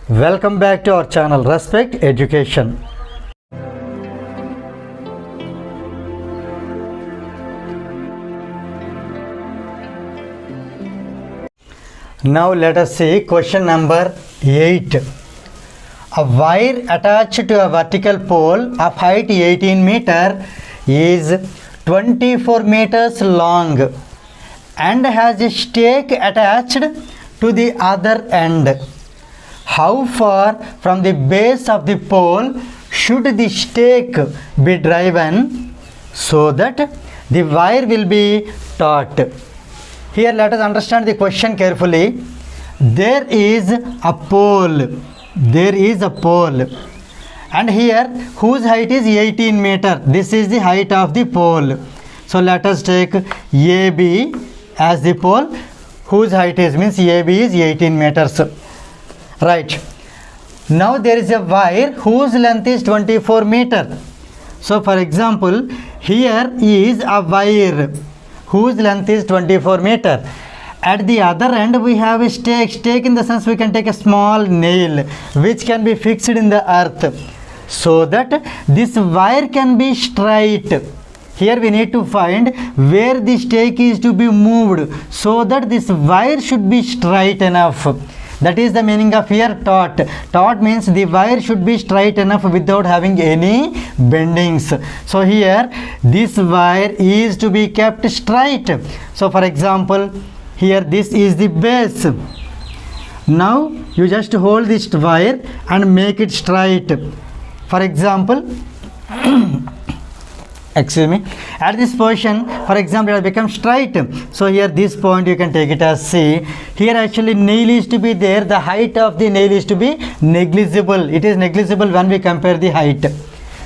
Welcome back to our channel Respect Education. Now let us see question number 8. A wire attached to a vertical pole of height 18 meter is 24 meters long and has a stake attached to the other end. How far from the base of the pole should the stake be driven so that the wire will be taut? Here let us understand the question carefully. There is a pole. And here whose height is 18 meter. This is the height of the pole. So let us take AB as the pole whose height is means AB is 18 meters. Right. Now there is a wire whose length is 24 meter. So for example, here is a wire whose length is 24 meter. At the other end we have a stake. Stake in the sense we can take a small nail which can be fixed in the earth so that this wire can be straight. Here we need to find where the stake is to be moved so that this wire should be straight enough. That is the meaning of here taut. Taut means the wire should be straight enough without having any bendings. So here this wire is to be kept straight. So for example, here this is the base. Now you just hold this wire and make it straight. For example, excuse me, at this position, for example, it will become straight. So here this point you can take it as C. Here actually nail is to be there. The height of the nail is to be negligible. It is negligible when we compare the height.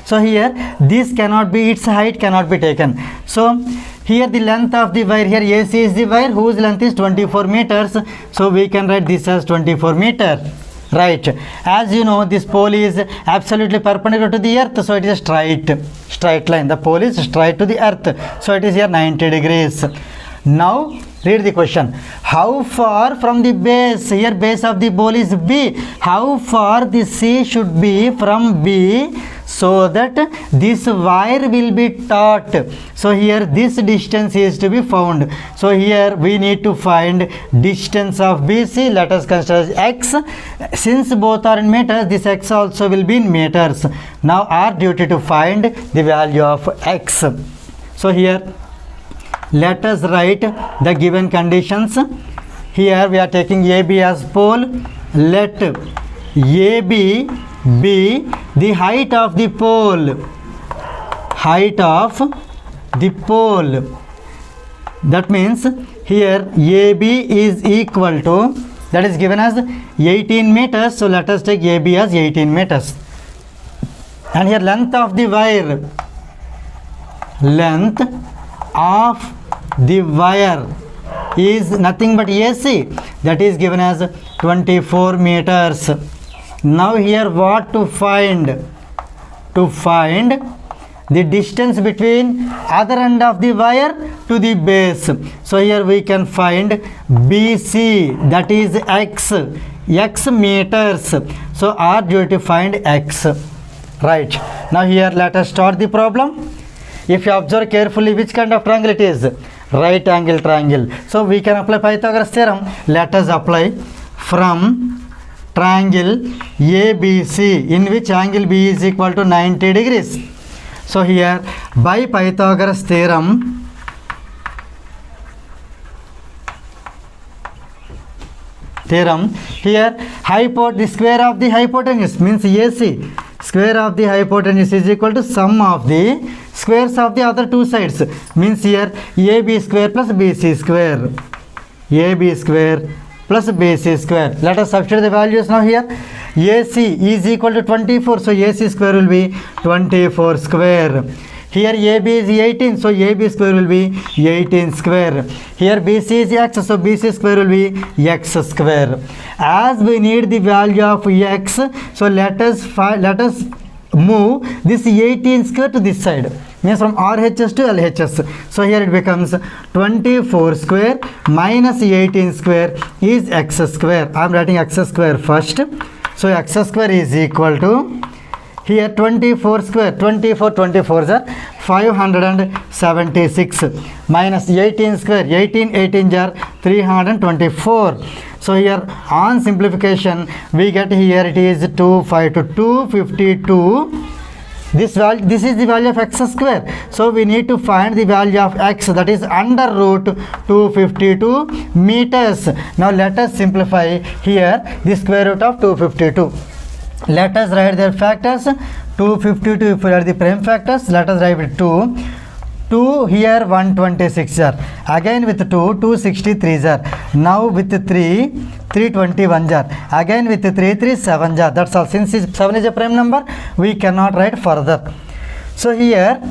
So here this cannot be, its height cannot be taken. So here the length of the wire, here AC is the wire whose length is 24 meters. So we can write this as 24 meter. Right. As you know, this pole is absolutely perpendicular to the earth. So it is a straight line. The pole is straight to the earth. So it is here 90 degrees. Now read the question. How far from the base? Here base of the pole is B. How far the C should be from B so that this wire will be taut? So here this distance is to be found. So here we need to find distance of BC. Let us consider X. Since both are in meters, this X also will be in meters. Now our duty to find the value of X. So here let us write the given conditions. Here we are taking AB as pole. Let AB be the height of the pole. That means here AB is equal to, that is given as 18 meters. So let us take AB as 18 meters. And here length of the wire. Length of the wire is nothing but AC, that is given as 24 meters. Now here what to find? To find the distance between other end of the wire to the base. So here we can find BC, that is X meters. So our duty to find X. Right. Now here let us start the problem. If you observe carefully, which kind of triangle it is? Right angle triangle. So we can apply Pythagoras theorem. Let us apply from triangle ABC in which angle B is equal to 90 degrees. So here by Pythagoras theorem, here the square of the hypotenuse means AC. Square of the hypotenuse is equal to sum of the squares of the other two sides. Means here AB square plus BC square. AB square plus BC square. Let us substitute the values now here. AC is equal to 24. So AC square will be 24 square. Here AB is 18, so AB square will be 18 square. Here BC is X, so BC square will be X square. As we need the value of X, so let us move this 18 square to this side. Means from RHS to LHS. So here it becomes 24 square minus 18 square is X square. I am writing X square first. So x square is equal to, here 24 square, 24 are 576 minus 18 square, 18 are 324. So here on simplification we get here it is 252. This is the value of x square. So we need to find the value of x, that is under root 252 meters. Now let us simplify here the square root of 252. Let us write their factors. 252, if we are the prime factors, let us write with 2. 2 here 126 are. Again with 2, 263 are. Now with 3, 321 are. Again with 3, 37 are. That's all. Since 7 is a prime number, we cannot write further. So here,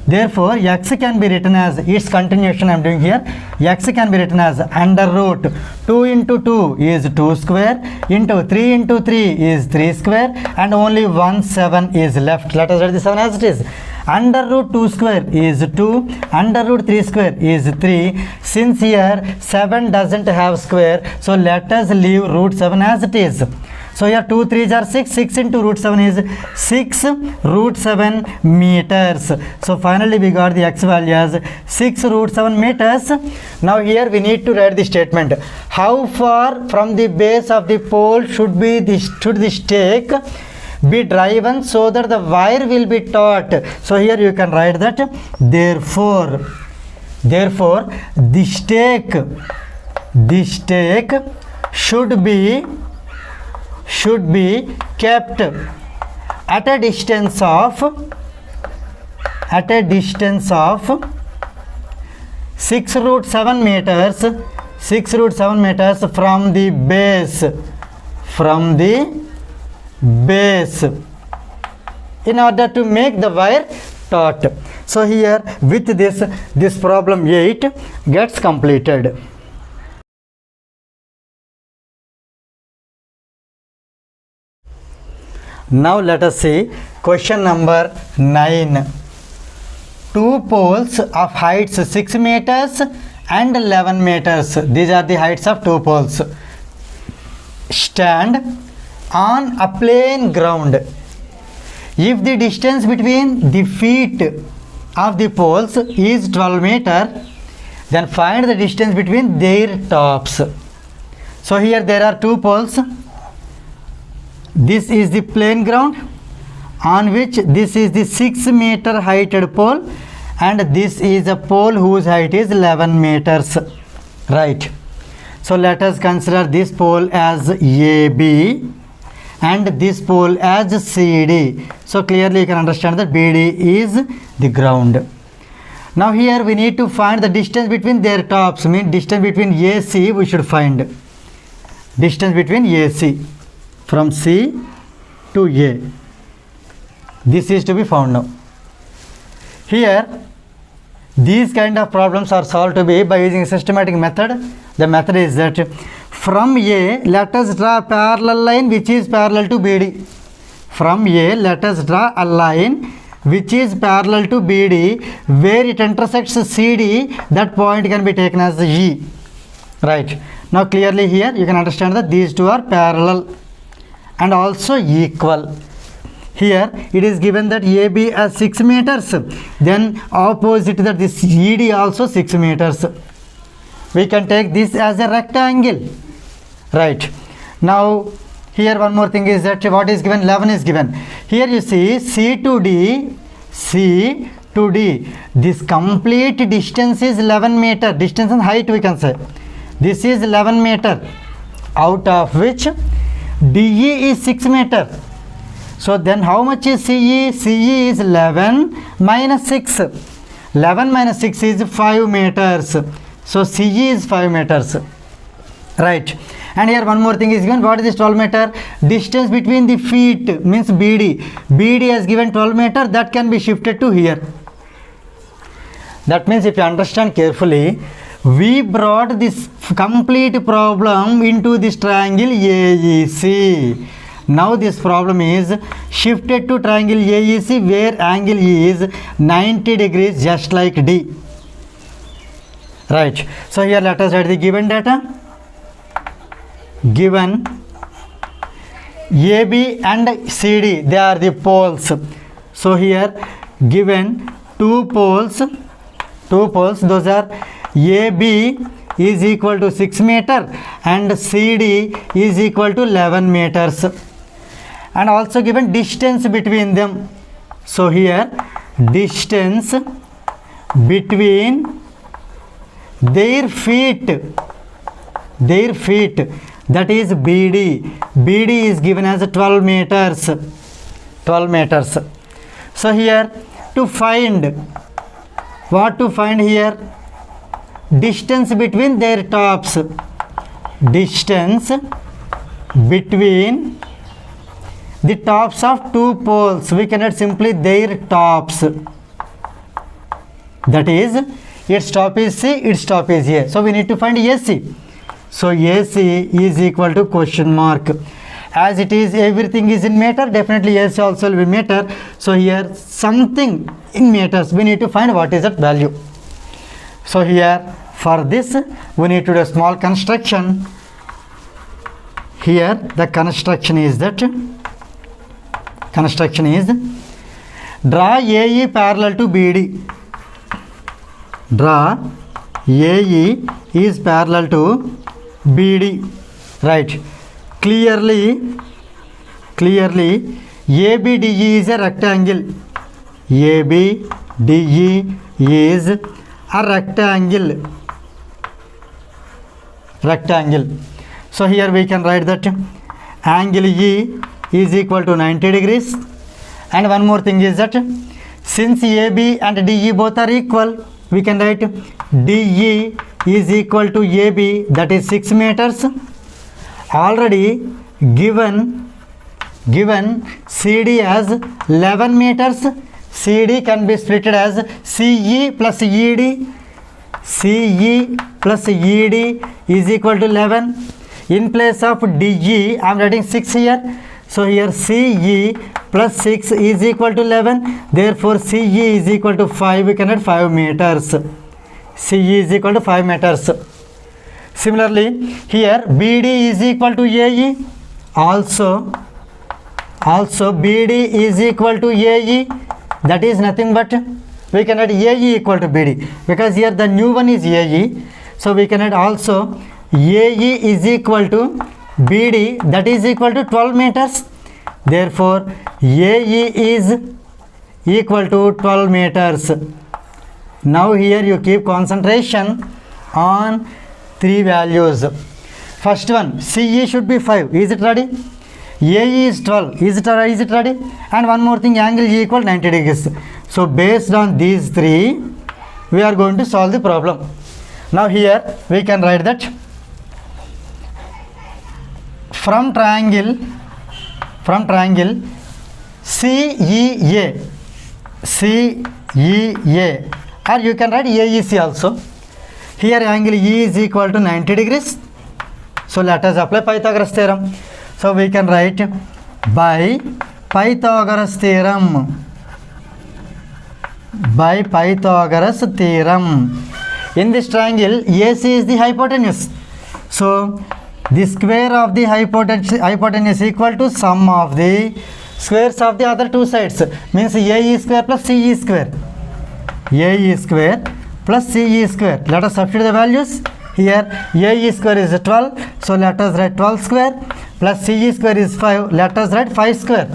therefore, x can be written as, its continuation I am doing here, x can be written as under root 2 into 2 is 2 square into 3 into 3 is 3 square and only 1 7 is left. Let us write the 7 as it is. Under root 2 square is 2, under root 3 square is 3. Since here 7 doesn't have square, so let us leave root 7 as it is. So here 2 3s are 6, 6 into root 7 is 6 root 7 meters. So finally we got the x value as 6 root 7 meters. Now here we need to write the statement. How far from the base of the pole should the stake be driven so that the wire will be taut? So here you can write that therefore the stake should be kept at a distance of 6 root 7 meters from the base in order to make the wire taut. So here with this problem 8 gets completed. Now let us see question number 9. Two poles of heights 6 meters and 11 meters. These are the heights of two poles. Stand on a plain ground. If the distance between the feet of the poles is 12 meters, then find the distance between their tops. So here there are two poles. This is the plain ground on which this is the 6 meter heighted pole and this is a pole whose height is 11 meters. Right. So let us consider this pole as AB and this pole as CD. So clearly you can understand that BD is the ground. Now here we need to find the distance between their tops, mean distance between AC we should find. Distance between AC from C to A. This is to be found now. Here these kind of problems are solved to be by using a systematic method. The method is that from A let us draw a parallel line which is parallel to BD. From A let us draw a line which is parallel to BD where it intersects CD. That point can be taken as E. Right. Now clearly here you can understand that these two are parallel and also equal. Here it is given that AB as 6 meters, then opposite that this ED also 6 meters. We can take this as a rectangle. Right. Now here one more thing is that what is given, 11 is given. Here you see C to D, this complete distance is 11 meter, distance and height we can say. This is 11 meter, out of which DE is 6 meter. So then how much is CE? CE is 11 minus 6. 11 minus 6 is 5 meters. So CE is 5 meters. Right. And here one more thing is given. What is this 12 meter? Distance between the feet means BD. BD has given 12 meter. That can be shifted to here. That means if you understand carefully, we brought this complete problem into this triangle AEC. Now this problem is shifted to triangle AEC where angle E is 90 degrees just like D. Right. So here let us write the given data. Given AB and CD, they are the poles. So here given two poles, those are AB is equal to 6 meter and CD is equal to 11 meters, and also given distance between them. So here distance between their feet, that is BD is given as 12 meters. So here to find, what to find here? Distance between their tops, distance between the tops of two poles, we can write simply their tops, that is its top is C, its top is A. So we need to find AC. So AC is equal to question mark. As it is, everything is in meter, definitely AC also will be meter. So here something in meters, we need to find what is that value. So here for this we need to do a small construction. Here the construction is draw AE parallel to BD. Draw AE is parallel to BD, right? Clearly ABDE is a rectangle. ABDE is a rectangle. So here we can write that angle E is equal to 90 degrees. And one more thing is that since AB and DE both are equal, we can write DE is equal to AB, that is 6 meters. Already given CD as 11 meters. CD can be split as CE plus ED. CE plus ED is equal to 11. In place of DE, I am writing 6 here. So here CE plus 6 is equal to 11. Therefore CE is equal to 5. We can write 5 meters. CE is equal to 5 meters. Similarly, here BD is equal to AE. Also BD is equal to AE. That is nothing but we can add AE equal to BD, because here the new one is AE. So we can add also AE is equal to BD, that is equal to 12 meters. Therefore AE is equal to 12 meters. Now here you keep concentration on three values. First one, CE should be 5. Is it ready? AE is 12. Is it ready? And one more thing, angle E equal 90 degrees. So based on these three, we are going to solve the problem. Now here we can write that from triangle CEA, or you can write AEC also. Here angle E is equal to 90 degrees. So let us apply Pythagoras theorem. So we can write by Pythagoras theorem. In this triangle, AC is the hypotenuse. So the square of the hypotenuse equal to sum of the squares of the other two sides. Means AE square plus CE square. AE square plus CE square. Let us substitute the values. Here AE square is 12. So let us write 12 square plus CE square is 5. Let us write 5 square.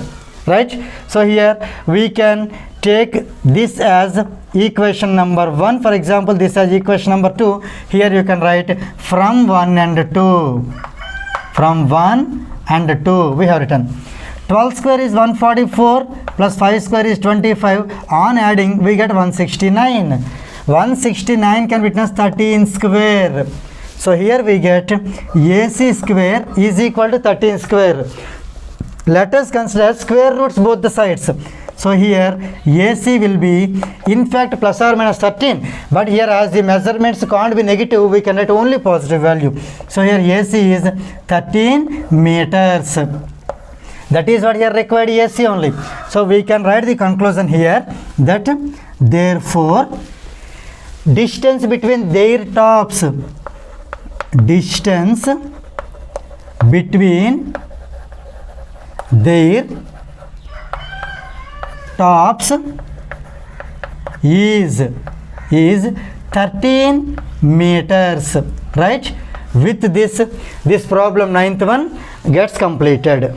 Right? So here we can take this as equation number 1. For example, this as equation number 2. Here you can write from 1 and 2. From 1 and 2 we have written. 12 square is 144 plus 5 square is 25. On adding we get 169. 169 can witness 13 square. So here we get AC square is equal to 13 square. Let us consider square roots both the sides. So here AC will be in fact plus or minus 13, but here as the measurements can't be negative, we can write only positive value. So here AC is 13 meters. That is what here required, AC only. So we can write the conclusion here that therefore distance between their tops, distance between their tops is 13 meters, right? With this problem, ninth one gets completed.